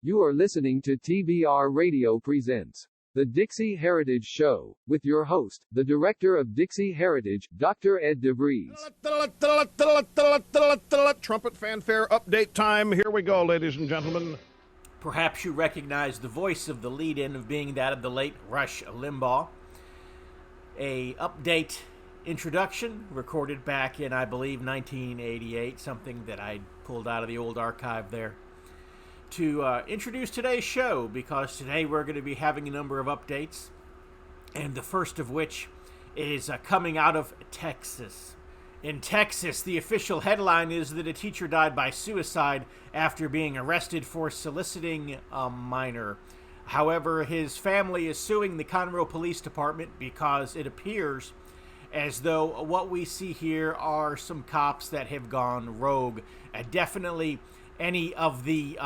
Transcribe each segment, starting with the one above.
You are listening to TBR Radio Presents The DIXIE Heritage Show, with your host, the Director of DIXIE Heritage, Dr. Ed DeVries. Trumpet fanfare update time. Here we go, ladies and gentlemen. Perhaps you recognize the voice of the lead-in of being that of the late Rush Limbaugh. A update introduction recorded back in, I believe, 1988, something that I pulled out of the old archive there, to introduce today's show, because today we're going to be having a number of updates, and the first of which is coming out of Texas. In Texas, the official headline is that a teacher died by suicide after being arrested for soliciting a minor. However, his family is suing the Conroe Police Department because it appears as though what we see here are some cops that have gone rogue. Definitely any of the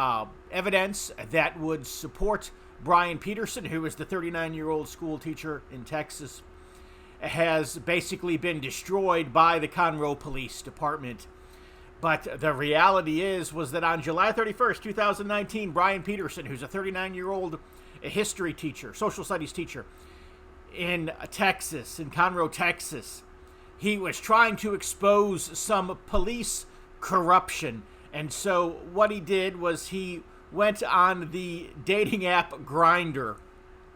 evidence that would support Brian Peterson, who is the 39-year-old school teacher in Texas, has basically been destroyed by the Conroe Police Department. But the reality was that on July 31st, 2019, Brian Peterson, who's a 39-year-old history teacher, social studies teacher in Texas, in Conroe, Texas, he was trying to expose some police corruption. And so what he did was he went on the dating app Grindr,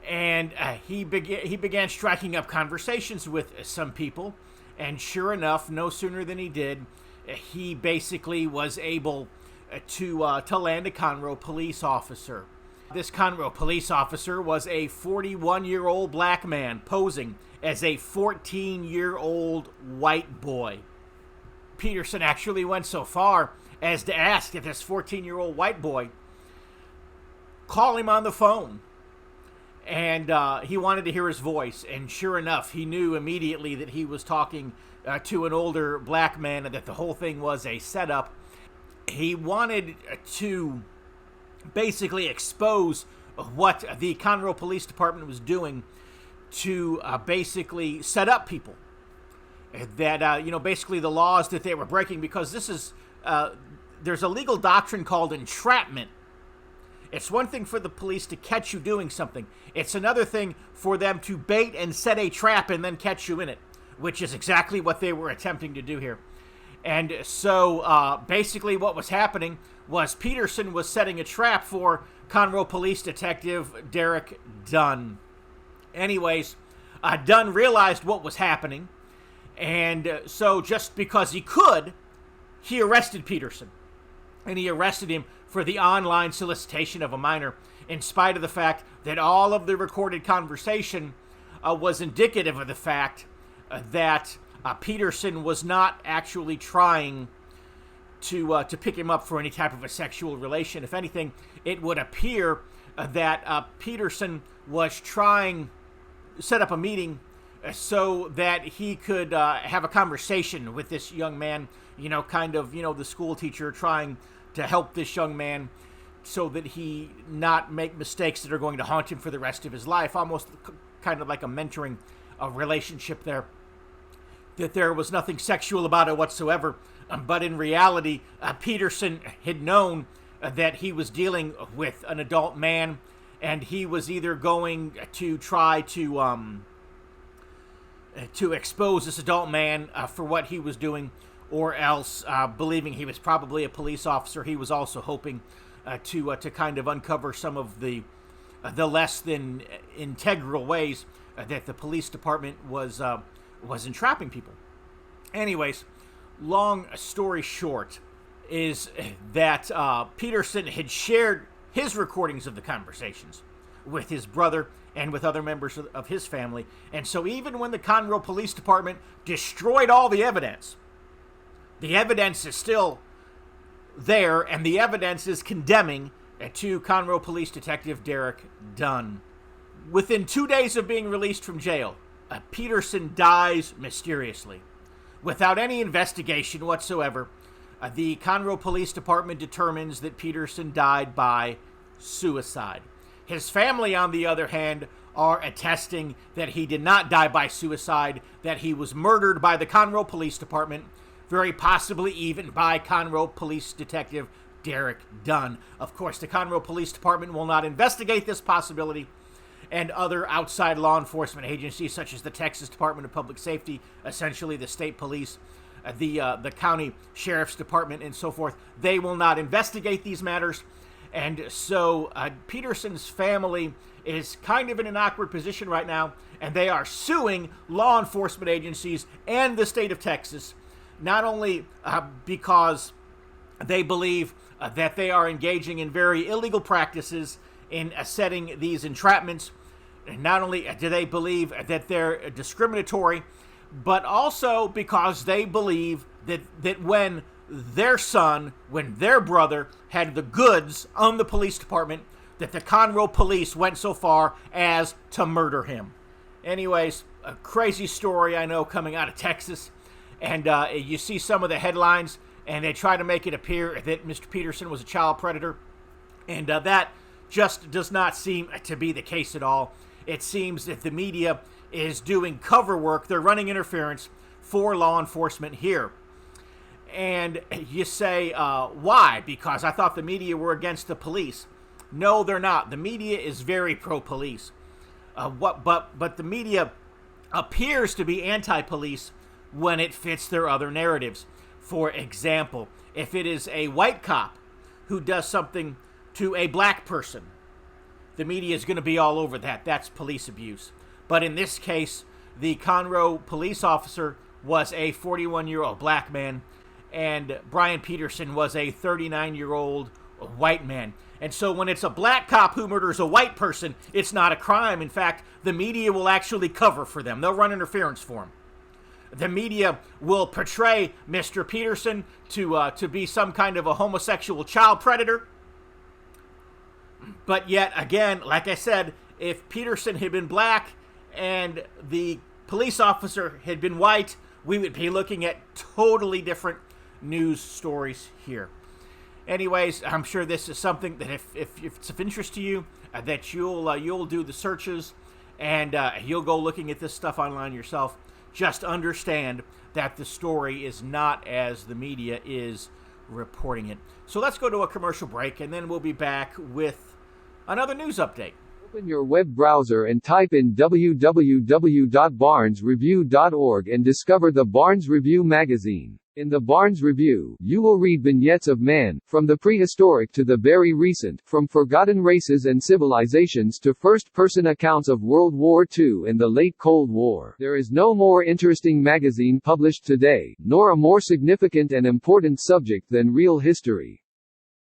and he began striking up conversations with some people, and sure enough, no sooner than he did, he basically was able to land a Conroe police officer. This Conroe police officer was a 41-year-old black man posing as a 14-year-old white boy. Peterson actually went so far as to ask if this 14-year-old white boy call him on the phone. And he wanted to hear his voice, and sure enough, he knew immediately that he was talking to an older black man and that the whole thing was a setup. He wanted to basically expose what the Conroe Police Department was doing to basically set up people. That, basically the laws that they were breaking, because this is, there's a legal doctrine called entrapment. It's one thing for the police to catch you doing something. It's another thing for them to bait and set a trap and then catch you in it, which is exactly what they were attempting to do here. And so basically what was happening was Peterson was setting a trap for Conroe Police Detective Derek Dunn. Anyways, Dunn realized what was happening, and so just because he could, he arrested Peterson. And he arrested him for the online solicitation of a minor, in spite of the fact that all of the recorded conversation was indicative of the fact that Peterson was not actually trying to pick him up for any type of a sexual relation. If anything, it would appear that Peterson was trying to set up a meeting so that he could have a conversation with this young man, the school teacher trying to help this young man so that he not make mistakes that are going to haunt him for the rest of his life. Almost kind of like a mentoring relationship there. That there was nothing sexual about it whatsoever. But in reality, Peterson had known that he was dealing with an adult man, and he was either going to try to expose this adult man for what he was doing, or else, believing he was probably a police officer, he was also hoping to kind of uncover some of the less than integral ways that the police department was entrapping people. Anyways, long story short is that Peterson had shared his recordings of the conversations with his brother and with other members of his family. And so even when the Conroe Police Department destroyed all the evidence is still there, and the evidence is condemning to Conroe Police Detective Derek Dunn. Within 2 days of being released from jail, Peterson dies mysteriously. Without any investigation whatsoever, the Conroe Police Department determines that Peterson died by suicide. His family, on the other hand, are attesting that he did not die by suicide, that he was murdered by the Conroe Police Department, very possibly even by Conroe Police Detective Derek Dunn. Of course, the Conroe Police Department will not investigate this possibility, and other outside law enforcement agencies such as the Texas Department of Public Safety, essentially the state police, the county sheriff's department, and so forth, they will not investigate these matters. And so Peterson's family is kind of in an awkward position right now, and they are suing law enforcement agencies and the state of Texas, not only because they believe that they are engaging in very illegal practices in setting these entrapments. Not only do they believe that they're discriminatory, but also because they believe that when their brother had the goods on the police department, that the Conroe police went so far as to murder him. Anyways, a crazy story, I know, coming out of Texas. And you see some of the headlines, and they try to make it appear that Mr. Peterson was a child predator. And that just does not seem to be the case at all. It seems that the media is doing cover work. They're running interference for law enforcement here. And you say, why? Because I thought the media were against the police. No, they're not. The media is very pro-police. But the media appears to be anti-police when it fits their other narratives. For example, if it is a white cop who does something to a black person, the media is going to be all over that. That's police abuse. But in this case, the Conroe police officer was a 41-year-old black man, and Brian Peterson was a 39-year-old white man. And so when it's a black cop who murders a white person, it's not a crime. In fact, the media will actually cover for them. They'll run interference for them. The media will portray Mr. Peterson to be some kind of a homosexual child predator. But yet, again, like I said, if Peterson had been black and the police officer had been white, we would be looking at totally different news stories here. Anyways, I'm sure this is something that if it's of interest to you, that you'll do the searches and you'll go looking at this stuff online yourself. Just understand that the story is not as the media is reporting it. So let's go to a commercial break, and then we'll be back with another news update. Open your web browser and type in www.barnesreview.org and discover the Barnes Review magazine. In the Barnes Review, you will read vignettes of man, from the prehistoric to the very recent, from forgotten races and civilizations to first-person accounts of World War II and the late Cold War. There is no more interesting magazine published today, nor a more significant and important subject than real history.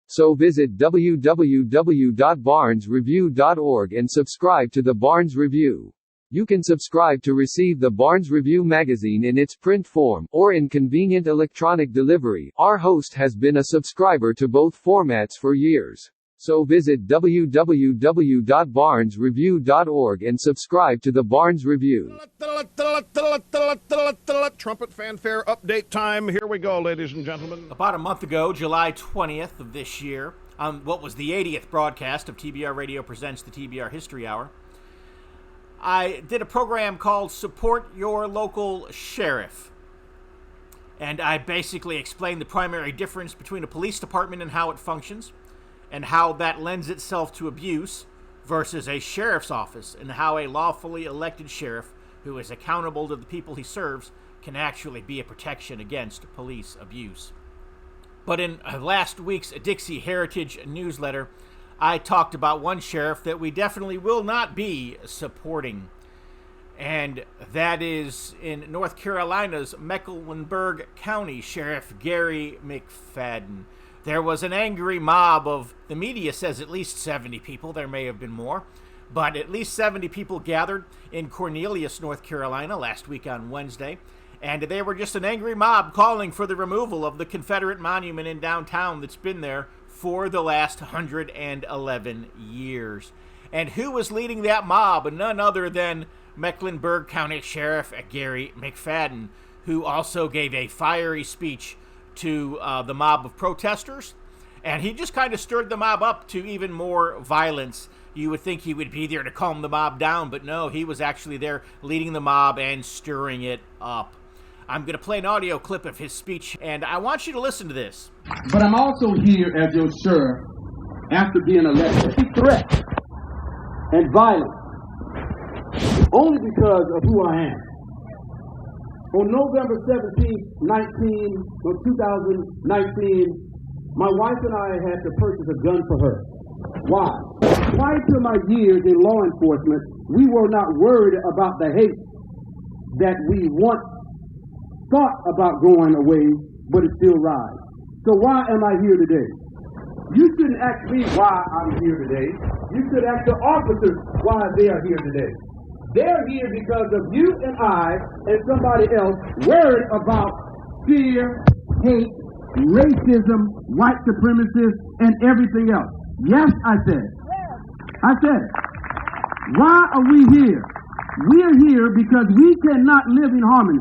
So visit www.barnesreview.org and subscribe to the Barnes Review. You can subscribe to receive the Barnes Review magazine in its print form, or in convenient electronic delivery. Our host has been a subscriber to both formats for years. So visit www.barnesreview.org and subscribe to the Barnes Review. Trumpet fanfare update time. Here we go, ladies and gentlemen. About a month ago, July 20th of this year, on what was the 80th broadcast of TBR Radio Presents the TBR History Hour, I did a program called Support Your Local Sheriff. And I basically explained the primary difference between a police department and how it functions, and how that lends itself to abuse versus a sheriff's office, and how a lawfully elected sheriff who is accountable to the people he serves can actually be a protection against police abuse. But in last week's DIXIE Heritage newsletter, I talked about one sheriff that we definitely will not be supporting, and that is in North Carolina's Mecklenburg County Sheriff Gary McFadden. There was an angry mob of, the media says at least 70 people, there may have been more, but at least 70 people gathered in Cornelius, North Carolina last week on Wednesday, and they were just an angry mob calling for the removal of the Confederate monument in downtown that's been there for the last 111 years. And who was leading that mob? None other than Mecklenburg County Sheriff Gary McFadden, who also gave a fiery speech to the mob of protesters. And he just kind of stirred the mob up to even more violence. You would think he would be there to calm the mob down, but no, he was actually there leading the mob and stirring it up. I'm going to play an audio clip of his speech, and I want you to listen to this. But I'm also here as your sheriff after being elected. Threat and violence only because of who I am. On November 17th, 2019, my wife and I had to purchase a gun for her. Why? Prior to my years in law enforcement, we were not worried about the hate that we once thought about going away, but it still rises. So why am I here today? You shouldn't ask me why I'm here today. You should ask the officers why they are here today. They're here because of you and I and somebody else worried about fear, hate, racism, white supremacists, and everything else. Yes, I said it. I said it. Why are we here? We're here because we cannot live in harmony.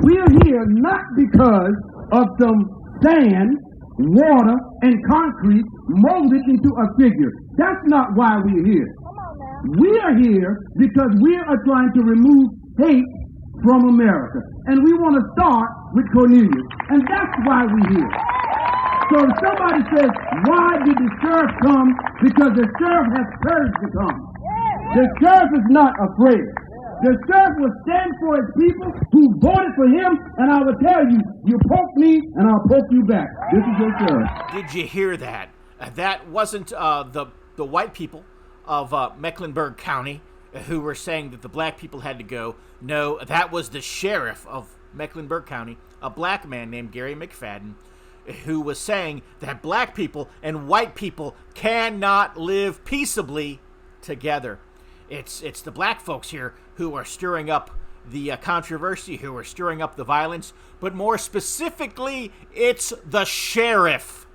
We're here not because of some sand, water, and concrete molded into a figure. That's not why we're here. We are here because we are trying to remove hate from America. And we want to start with Cornelius. And that's why we're here. So if somebody says, why did the sheriff come? Because the sheriff has courage to come. The sheriff is not afraid. The sheriff will stand for his people who voted for him, and I will tell you, you poke me, and I'll poke you back. This is your sheriff. Did you hear that? That wasn't the white people of Mecklenburg County who were saying that the black people had to go. No, that was the sheriff of Mecklenburg County, a black man named Gary McFadden, who was saying that black people and white people cannot live peaceably together. It's the black folks here who are stirring up the controversy, who are stirring up the violence, but more specifically, it's the sheriff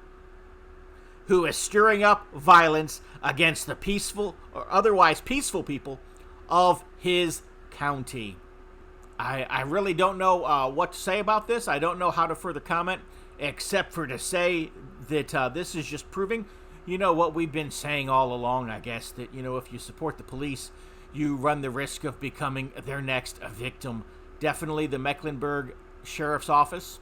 who is stirring up violence against the peaceful or otherwise peaceful people of his county. I really don't know what to say about this. I don't know how to further comment, except for to say that this is just proving, what we've been saying all along, I guess, that, if you support the police, you run the risk of becoming their next victim. Definitely the Mecklenburg Sheriff's Office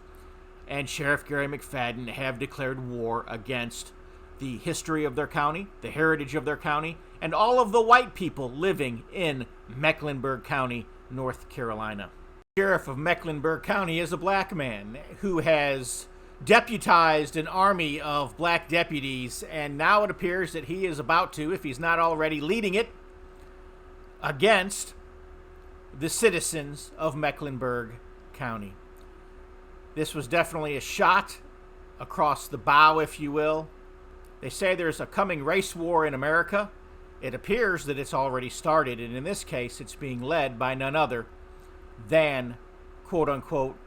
and Sheriff Gary McFadden have declared war against the history of their county, the heritage of their county, and all of the white people living in Mecklenburg County, North Carolina. The sheriff of Mecklenburg County is a black man who has deputized an army of black deputies, and now it appears that he is about to, if he's not already leading it, against the citizens of Mecklenburg County. This was definitely a shot across the bow, if you will. They say there's a coming race war in America. It appears that it's already started, and in this case, it's being led by none other than, quote-unquote,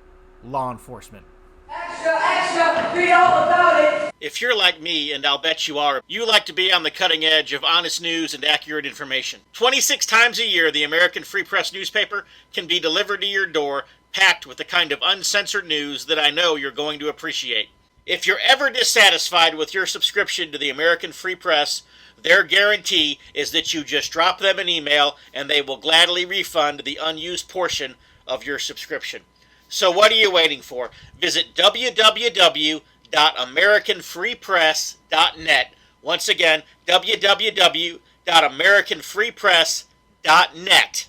law enforcement. Extra, read all about it. If you're like me, and I'll bet you are, you like to be on the cutting edge of honest news and accurate information. 26 times a year, the American Free Press newspaper can be delivered to your door, packed with the kind of uncensored news that I know you're going to appreciate. If you're ever dissatisfied with your subscription to the American Free Press, their guarantee is that you just drop them an email and they will gladly refund the unused portion of your subscription. So what are you waiting for? Visit www.americanfreepress.net. Once again, www.americanfreepress.net.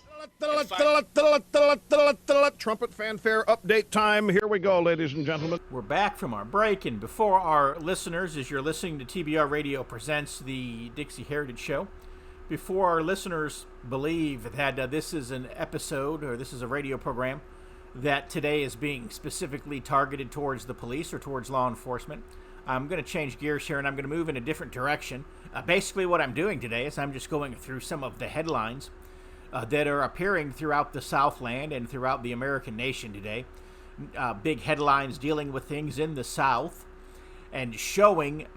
Trumpet fanfare update time. Here we go, ladies and gentlemen. We're back from our break, and before our listeners, as you're listening to TBR Radio Presents, the Dixie Heritage Show, before our listeners believe that this is an episode or this is a radio program that today is being specifically targeted towards the police or towards law enforcement, I'm going to change gears here and I'm going to move in a different direction. Basically what I'm doing today is I'm just going through some of the headlines that are appearing throughout the Southland and throughout the American nation today. Big headlines dealing with things in the South and showing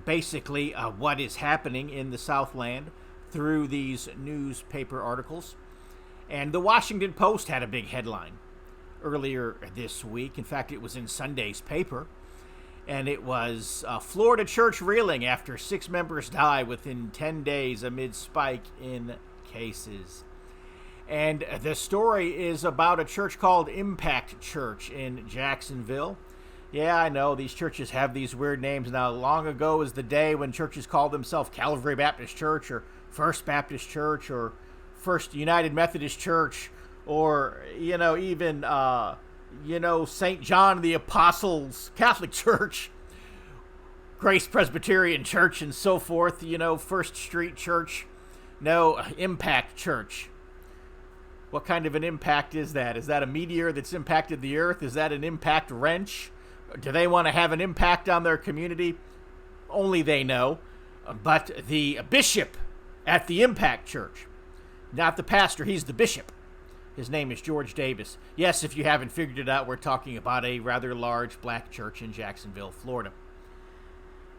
basically what is happening in the Southland through these newspaper articles. And the Washington Post had a big headline earlier this week. In fact, it was in Sunday's paper. And it was Florida church reeling after 6 members die within 10 days amid spike in cases. And the story is about a church called Impact Church in Jacksonville. Yeah, I know these churches have these weird names now. Long ago is the day when churches called themselves Calvary Baptist Church or First Baptist Church or First United Methodist Church or, even, St. John the Apostles Catholic Church, Grace Presbyterian Church, and so forth, First Street Church. No, Impact Church. What kind of an impact is that? Is that a meteor that's impacted the earth? Is that an impact wrench? Do they want to have an impact on their community? Only they know. But the bishop at the Impact Church, not the pastor, he's the bishop. His name is George Davis. Yes, if you haven't figured it out, we're talking about a rather large black church in Jacksonville, Florida.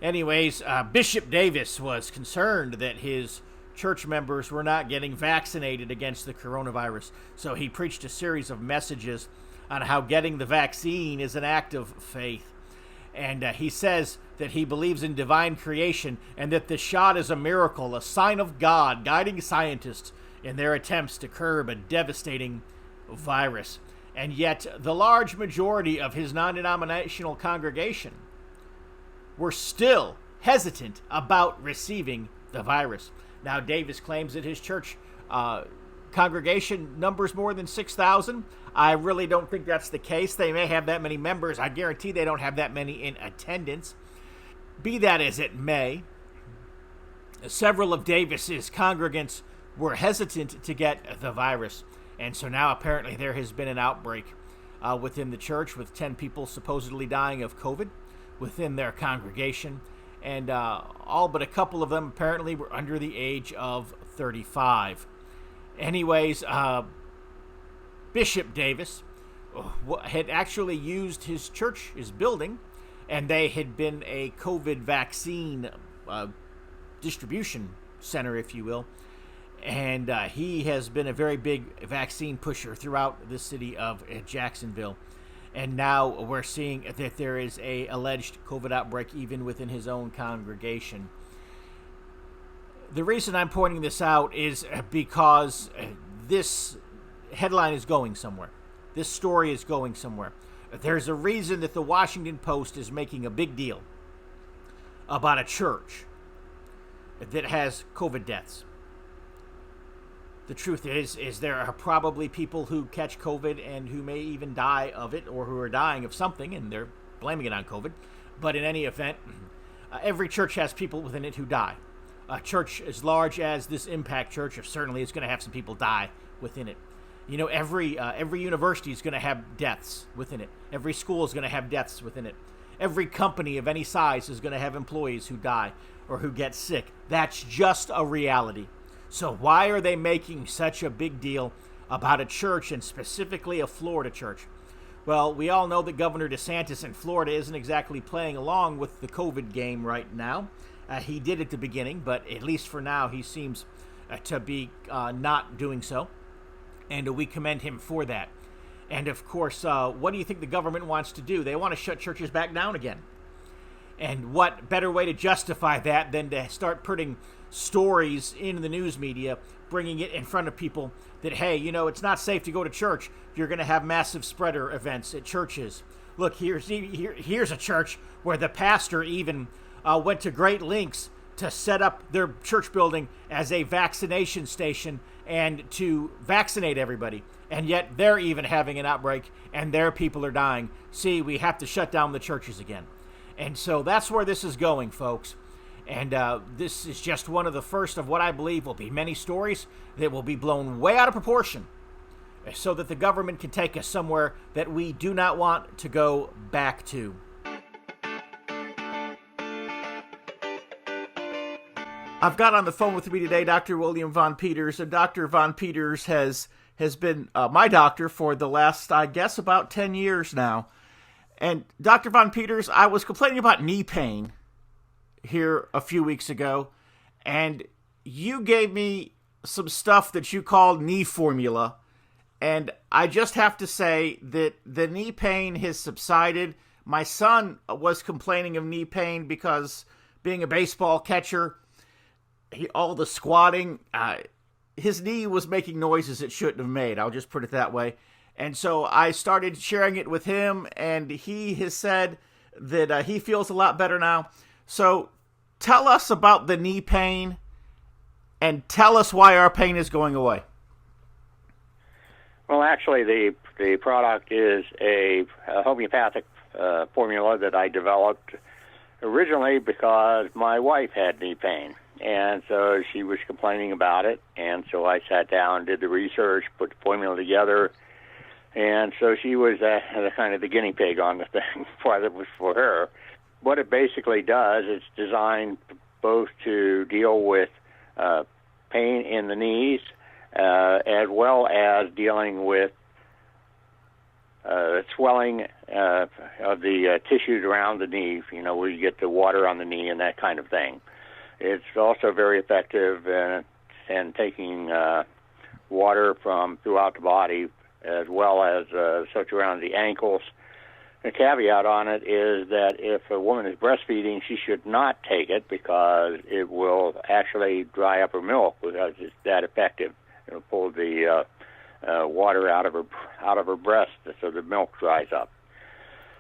Anyways, Bishop Davis was concerned that his church members were not getting vaccinated against the coronavirus. So he preached a series of messages on how getting the vaccine is an act of faith. And he says that he believes in divine creation and that the shot is a miracle, a sign of God guiding scientists in their attempts to curb a devastating virus. And yet the large majority of his non-denominational congregation were still hesitant about receiving the virus. Now, Davis claims that his church congregation numbers more than 6,000. I really don't think that's the case. They may have that many members. I guarantee they don't have that many in attendance. Be that as it may, several of Davis's congregants were hesitant to get the virus. And so now apparently there has been an outbreak within the church with 10 people supposedly dying of COVID within their congregation. And all but a couple of them apparently were under the age of 35. Anyways, Bishop Davis had actually used his church, his building, and they had been a COVID vaccine distribution center, if you will. And he has been a very big vaccine pusher throughout the city of Jacksonville. And now we're seeing that there is a alleged COVID outbreak even within his own congregation. The reason I'm pointing this out is because this headline is going somewhere. This story is going somewhere. There's a reason that the Washington Post is making a big deal about a church that has COVID deaths. The truth is there are probably people who catch COVID and who may even die of it or who are dying of something, and they're blaming it on COVID. But in any event, every church has people within it who die. A church as large as this Impact Church certainly is going to have some people die within it. Every university is going to have deaths within it. Every school is going to have deaths within it. Every company of any size is going to have employees who die or who get sick. That's just a reality. So why are they making such a big deal about a church, and specifically a Florida church? Well, we all know that Governor DeSantis in Florida isn't exactly playing along with the COVID game right now. He did at the beginning, but at least for now, he seems to be not doing so. And we commend him for that. And of course, what do you think the government wants to do? They want to shut churches back down again. And what better way to justify that than to start putting stories in the news media, bringing it in front of people that, hey, it's not safe to go to church. You're going to have massive spreader events at churches. Look, here's a church where the pastor even went to great lengths to set up their church building as a vaccination station and to vaccinate everybody. And yet they're even having an outbreak and their people are dying. See, we have to shut down the churches again. And so that's where this is going, folks. And this is just one of the first of what I believe will be many stories that will be blown way out of proportion so that the government can take us somewhere that we do not want to go back to. I've got on the phone with me today Dr. William Von Peters, and Dr. Von Peters has been my doctor for the last, I guess, about 10 years now. And Dr. Von Peters, I was complaining about knee pain here a few weeks ago, and you gave me some stuff that you called knee formula, and I just have to say that the knee pain has subsided. My son was complaining of knee pain because being a baseball catcher, all the squatting, his knee was making noises it shouldn't have made. I'll just put it that way. And so I started sharing it with him, and he has said that he feels a lot better now. So tell us about the knee pain, and tell us why our pain is going away. Well, actually, the product is a homeopathic formula that I developed originally because my wife had knee pain, and so she was complaining about it, and so I sat down, did the research, put the formula together, and so she was kind of the guinea pig on the thing for her. What it basically does, it's designed both to deal with pain in the knees, as well as dealing with swelling of the tissues around the knee, where you get the water on the knee and that kind of thing. It's also very effective in taking water from throughout the body, as well as such around the ankles. The caveat on it is that if a woman is breastfeeding, she should not take it because it will actually dry up her milk because it's that effective. It'll pull the water out of her breast so the milk dries up.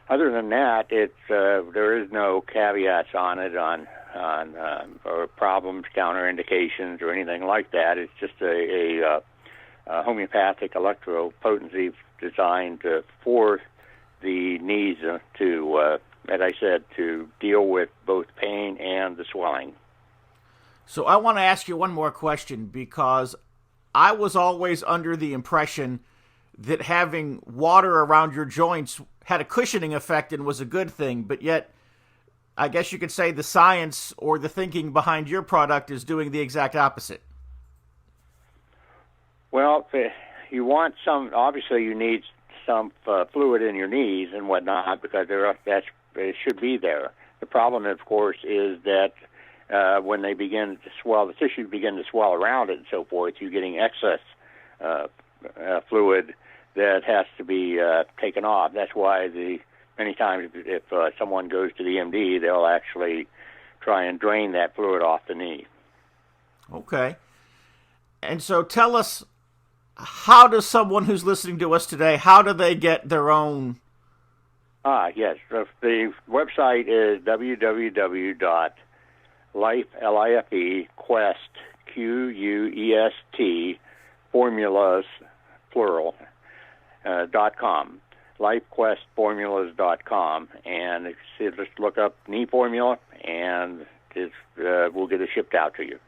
Other than that, there is no caveats on it or problems, counterindications, or anything like that. It's just a homeopathic electropotency designed for the knees to, as I said, to deal with both pain and the swelling. So I want to ask you one more question, because I was always under the impression that having water around your joints had a cushioning effect and was a good thing, but yet I guess you could say the science or the thinking behind your product is doing the exact opposite. Well, obviously you need some fluid in your knees and whatnot because it should be there. The problem, of course, is that when they begin to swell, the tissues begin to swell around it and so forth, you're getting excess fluid that has to be taken off. That's why many times if someone goes to the MD, they'll actually try and drain that fluid off the knee. Okay. And so tell us, how does someone who's listening to us today, how do they get their own? Yes. The website is www.LifeQuest, QUEST, formulas, plural, .com. LifeQuestFormulas.com, and just look up knee formula, and we'll get it shipped out to you.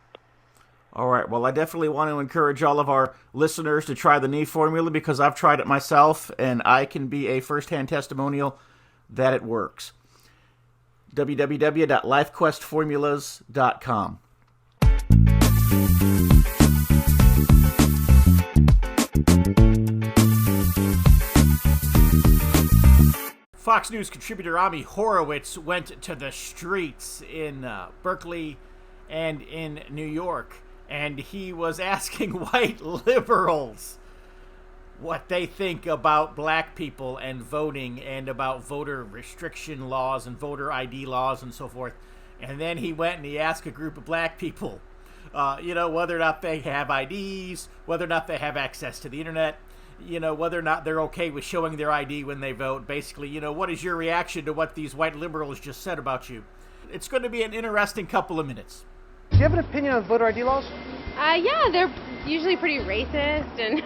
All right. Well, I definitely want to encourage all of our listeners to try the knee formula because I've tried it myself, and I can be a first-hand testimonial that it works. www.lifequestformulas.com. Fox News contributor Ami Horowitz went to the streets in Berkeley and in New York, and he was asking white liberals what they think about black people and voting and about voter restriction laws and voter ID laws and so forth. And then he went and he asked a group of black people, whether or not they have IDs, whether or not they have access to the internet, whether or not they're okay with showing their ID when they vote. Basically, what is your reaction to what these white liberals just said about you? It's going to be an interesting couple of minutes. Do you have an opinion on voter ID laws? Yeah, they're usually pretty racist and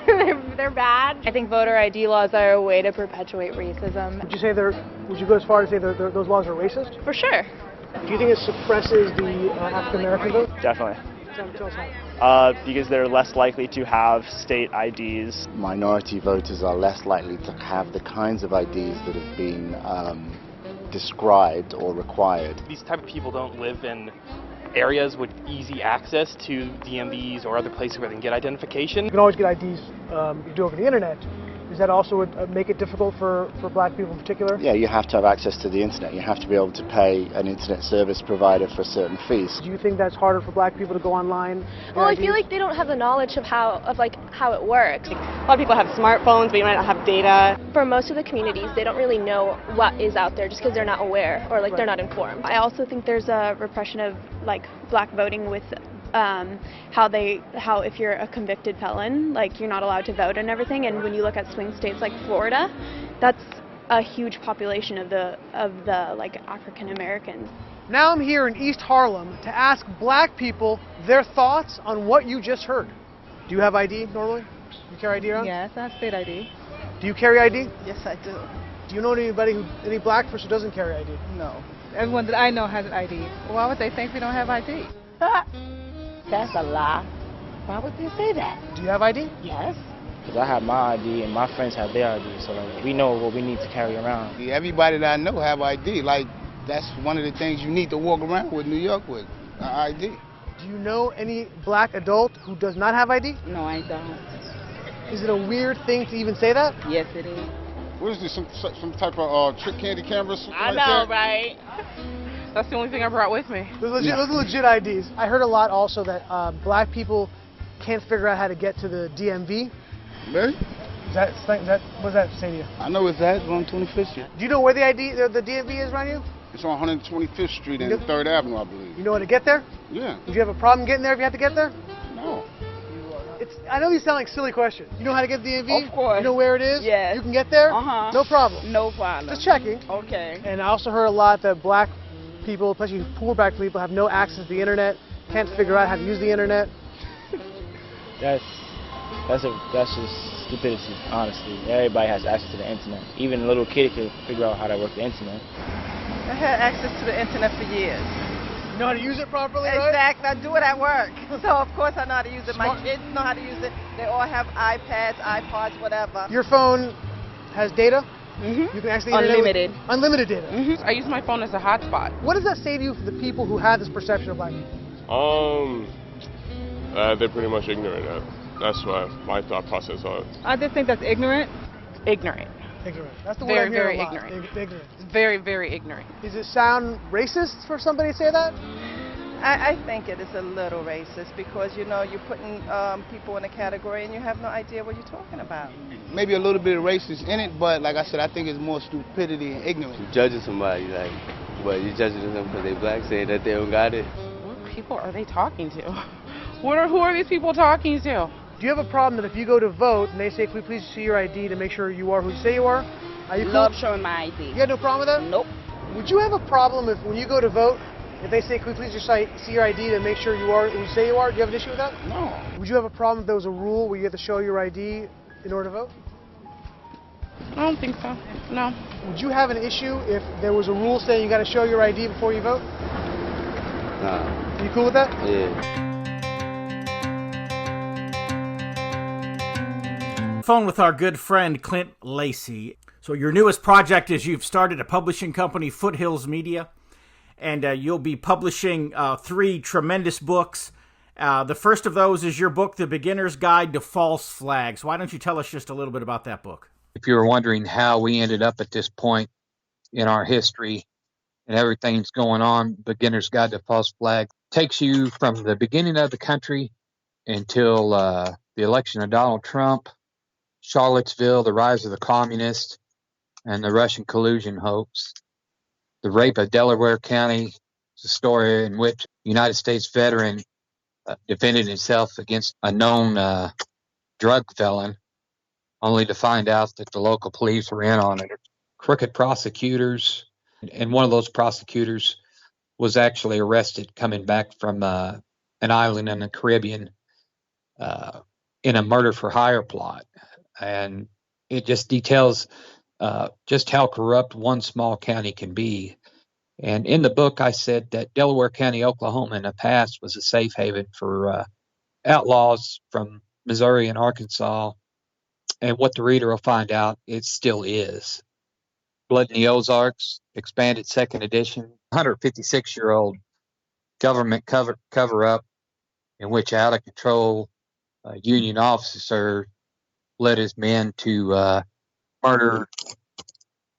they're bad. I think voter ID laws are a way to perpetuate racism. Would you go as far as say those laws are racist? For sure. Do you think it suppresses the African American vote? Definitely. Tell us how. Because they're less likely to have state IDs. Minority voters are less likely to have the kinds of IDs that have been described or required. These type of people don't live in areas with easy access to DMVs or other places where they can get identification. You can always get IDs you do over the internet. Does that also make it difficult for black people in particular? Yeah, you have to have access to the internet. You have to be able to pay an internet service provider for certain fees. Do you think that's harder for black people to go online? Well, I feel like they don't have the knowledge of how it works. A lot of people have smartphones, but you might not have data. For most of the communities, they don't really know what is out there just because they're not aware or they're not informed. I also think there's a repression of black voting with how if you're a convicted felon, like you're not allowed to vote and everything. And when you look at swing states like Florida, that's a huge population of the like African Americans. Now I'm here in East Harlem to ask black people their thoughts on what you just heard. Do you have ID normally? You carry ID around? Yes, I have state ID. Do you carry ID? Yes, I do. Do you know any black person who doesn't carry ID? No. Everyone that I know has an ID. Why would they think we don't have ID? That's a lie. Why would they say that? Do you have ID? Yes. Because I have my ID and my friends have their ID, so like, we know what we need to carry around. Everybody that I know have ID. Like, that's one of the things you need to walk around with New York with, ID. Do you know any black adult who does not have ID? No, I don't. Is it a weird thing to even say that? Yes, it is. What is this, some type of trick candy camera? I know, right? That's the only thing I brought with me. Those are legit IDs. I heard a lot also that black people can't figure out how to get to the DMV. Really? What does that say to you? I know it's that, on 25th Street. Do you know where the DMV is around you? It's on 125th Street and 3rd Avenue, I believe. You know how to get there? Yeah. Would you have a problem getting there if you had to get there? No. I know these sound like silly questions. You know how to get to the DMV? Of course. You know where it is? Yes. You can get there? Uh-huh. No problem. No problem. Just checking. Okay. And I also heard a lot that black people, especially poor black people, have no access to the internet, can't figure out how to use the internet. That's just stupidity, honestly. Everybody has access to the internet. Even a little kid can figure out how to work the internet. I had access to the internet for years. You know how to use it properly, right? Exactly. I do it at work. So, of course, I know how to use it. My kids know how to use it. They all have iPads, iPods, whatever. Your phone has data? Mm-hmm. You can access the Unlimited. internet unlimited data. Mm-hmm. I use my phone as a hotspot. What does that say to you for the people who have this perception of black people? They're pretty much ignorant. That's my thought process on it. I just think that's ignorant. Ignorant. Ignorant. That's the word I'm hearing a lot. Ignorant. Very, very ignorant. Does it sound racist for somebody to say that? I think it is a little racist because, you know, you're putting people in a category and you have no idea what you're talking about. Maybe a little bit of racist in it, but like I said, I think it's more stupidity and ignorance. You're judging somebody, like, but you're judging them because they're black, saying that they don't got it. What people are they talking to? Who are these people talking to? Do you have a problem that if you go to vote and they say, can we please see your ID to make sure you are who you say you are? Are you Love cool? showing my ID. You got no problem with that? Nope. Would you have a problem if when you go to vote, if they say, can we please just see your ID to make sure you are who you say you are? Do you have an issue with that? No. Would you have a problem if there was a rule where you have to show your ID in order to vote? I don't think so. No. Would you have an issue if there was a rule saying you got to show your ID before you vote? Nah. Are you cool with that? Yeah. Phone with our good friend Clint Lacey. So your newest project is you've started a publishing company, Foothills Media, and you'll be publishing 3 tremendous books. The first of those is your book, The Beginner's Guide to False Flags. Why don't you tell us just a little bit about that book? If you were wondering how we ended up at this point in our history and everything's going on, Beginner's Guide to False Flag takes you from the beginning of the country until the election of Donald Trump, Charlottesville, the rise of the communists, and the Russian collusion hoax. The rape of Delaware County is a story in which a United States veteran defended himself against a known drug felon, only to find out that the local police were in on it. Crooked prosecutors, and one of those prosecutors was actually arrested coming back from an island in the Caribbean in a murder for hire plot. And it just details just how corrupt one small county can be. And in the book, I said that Delaware County, Oklahoma, in the past was a safe haven for outlaws from Missouri and Arkansas. And what the reader will find out, it still is. Blood in the Ozarks, expanded second edition, 156-year-old government cover-up in which out-of-control Union officer led his men to murder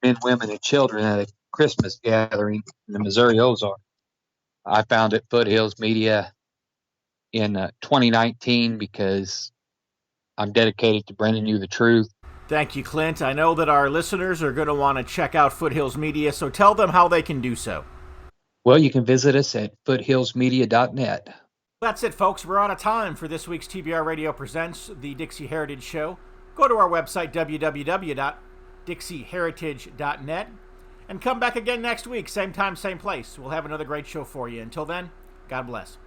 men, women, and children at a Christmas gathering in the Missouri Ozarks. I founded Foothills Media in 2019 because I'm dedicated to bringing you the truth. Thank you, Clint. I know that our listeners are going to want to check out Foothills Media, so tell them how they can do so. Well, you can visit us at foothillsmedia.net. That's it, folks. We're out of time for this week's TBR Radio Presents the Dixie Heritage Show. Go to our website, www.dixieheritage.net, and come back again next week, same time, same place. We'll have another great show for you. Until then, God bless.